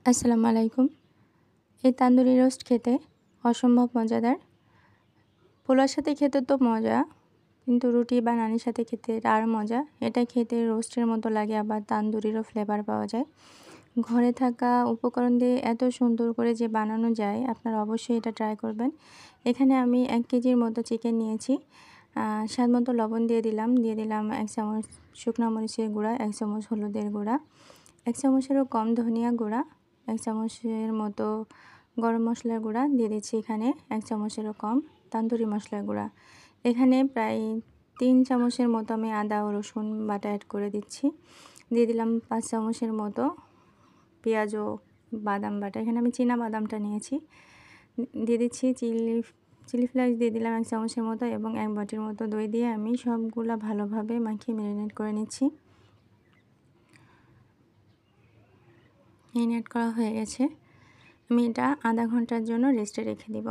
আসসালামু আলাইকুম। এই তান্দুরি রোস্ট খেতে অসম্ভব মজাদার। পোলাওর সাথে খেতে তো মজা, কিন্তু রুটি বা নানের সাথে খেতে আর মজা। এটা খেতে রোস্টের মতো লাগে, আবার তান্দুরিরও ফ্লেভার পাওয়া যায়। ঘরে থাকা উপকরণ দিয়ে এত সুন্দর করে যে বানানো যায়, আপনারা অবশ্যই এটা ট্রাই করবেন। এখানে আমি 1 কেজির মতো চিকেন নিয়েছি। স্বাদ মতো লবণ দিয়ে দিলাম 1 চামচ শুকনো মরিচের গুঁড়া, 1 চামচ হলুদের গুঁড়া, 1 চামচেরও কম ধনিয়া গুঁড়া, 1 চামচের মতো গরম মশলার গুঁড়া দিয়ে দিচ্ছি। এখানে 1 চামচেরও কম তান্দুরি মশলার গুঁড়া। এখানে প্রায় 3 চামচের মতো আমি আদা ও রসুন বাটা অ্যাড করে দিচ্ছি। দিয়ে দিলাম 5 চামচের মতো পেঁয়াজ ও বাদাম বাটা। এখানে আমি চীনা বাদামটা নিয়েছি। দিয়ে দিচ্ছি চিলি ফ্লেক্স দিয়ে দিলাম 1 চামচের মতো, এবং 1 বাটির মতো দই দিয়ে আমি সবগুলা ভালোভাবে মাখিয়ে ম্যারিনেট করে নিচ্ছি। ম্যারিনেট করা হয়ে গেছে। আমি এটা আধা ঘন্টার জন্য রেস্টে রেখে দিব।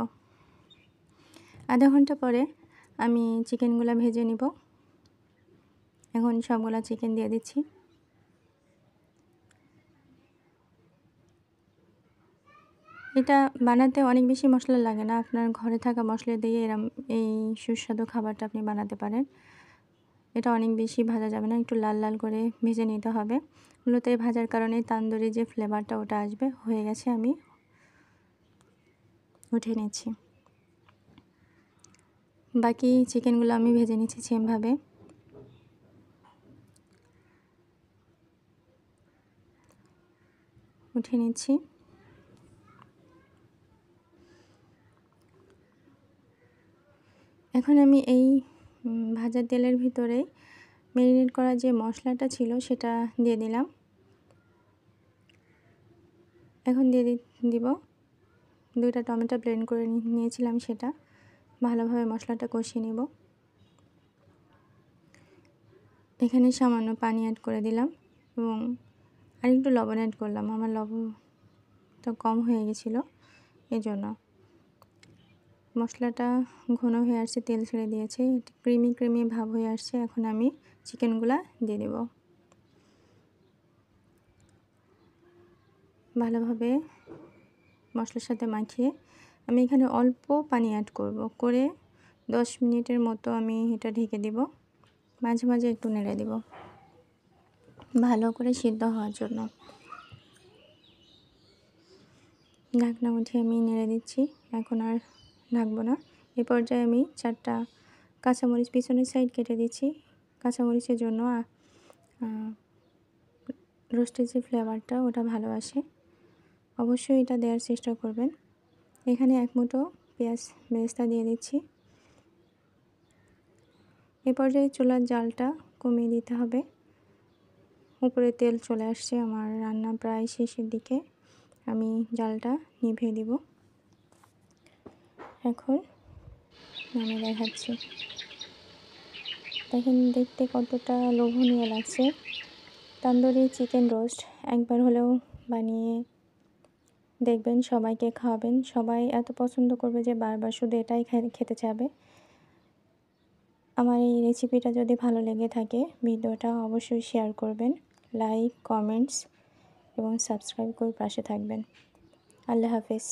আধা ঘন্টা পরে আমি চিকেনগুলো ভেজে নিব। এখন সবগুলা চিকেন দিয়ে দিচ্ছি। এটা বানাতে অনেক বেশি মশলা লাগে না, আপনার ঘরে থাকা মশলা দিয়ে এই সুস্বাদু খাবারটা আপনি বানাতে পারেন। এটা অনেক বেশি ভাজা যাবে না, একটু লাল লাল করে ভেজে নিতে হবে। মূলত এই ভাজার কারণে তান্দুরি যে ফ্লেভারটা ওটা আসবে। হয়ে গেছে, আমি উঠে নিচ্ছি। বাকি চিকেনগুলো আমি ভেজে নিচ্ছি সেমভাবে। উঠে নিচ্ছি। এখন আমি এই ভাজা তেলের ভিতরে ম্যারিনেট করা যে মশলাটা ছিল সেটা দিয়ে দিলাম। এখন দিয়ে দিব 2টা টমেটো ব্লেন্ড করে নিয়েছিলাম, সেটা ভালোভাবে মশলাটা কষিয়ে নেব। এখানে সামান্য পানি অ্যাড করে দিলাম এবং আরেকটু লবণ অ্যাড করলাম। আমার লবণটা কম হয়ে গেছিলো, এজন্য। মশলাটা ঘন হয়ে আসছে, তেল ছেড়ে দিয়েছে, ক্রিমি ক্রিমি ভাব হয়ে আসছে। এখন আমি চিকেনগুলা দিয়ে দেব। ভালোভাবে মশলার সাথে মাখিয়ে আমি এখানে অল্প পানি অ্যাড করে 10 মিনিটের মতো আমি এটা ঢেকে দেব। মাঝে মাঝে একটু নেড়ে দেব ভালো করে সিদ্ধ হওয়ার জন্য। ঢাকনা উঠিয়ে আমি নেড়ে দিচ্ছি। এখন আর ঢাকবো না। এই পর্যায়ে আমি 4টা কাঁচামরিচ পিছনের সাইড কেটে দিচ্ছি। কাঁচামরিচের জন্য রোস্টের যে ফ্লেভারটা ওটা ভালো আসে। অবশ্যই এটা দেওয়ার চেষ্টা করবেন। এখানে 1 মুঠো পেঁয়াজ বেরেস্তা দিয়ে দিচ্ছি। এ পর্যায়ে চুলার জালটা কমিয়ে দিতে হবে। উপরে তেল চলে আসছে, আমার রান্না প্রায় শেষের দিকে। আমি জালটা নিভিয়ে দিব। এখন আমি দেখাচ্ছি, দেখেন দেখতে কতটা লোভনীয় লাগছে। তান্দুরি চিকেন রোস্ট একবার হলেও বানিয়ে দেখবেন, সবাইকে খাওয়াবেন। সবাই এত পছন্দ করবে যে বারবার শুধু এটাই খেতে চাবে। আমার এই রেসিপিটা যদি ভালো লেগে থাকে, ভিডিওটা অবশ্যই শেয়ার করবেন, লাইক, কমেন্টস এবং সাবস্ক্রাইব করে পাশে থাকবেন। আল্লাহ হাফেজ।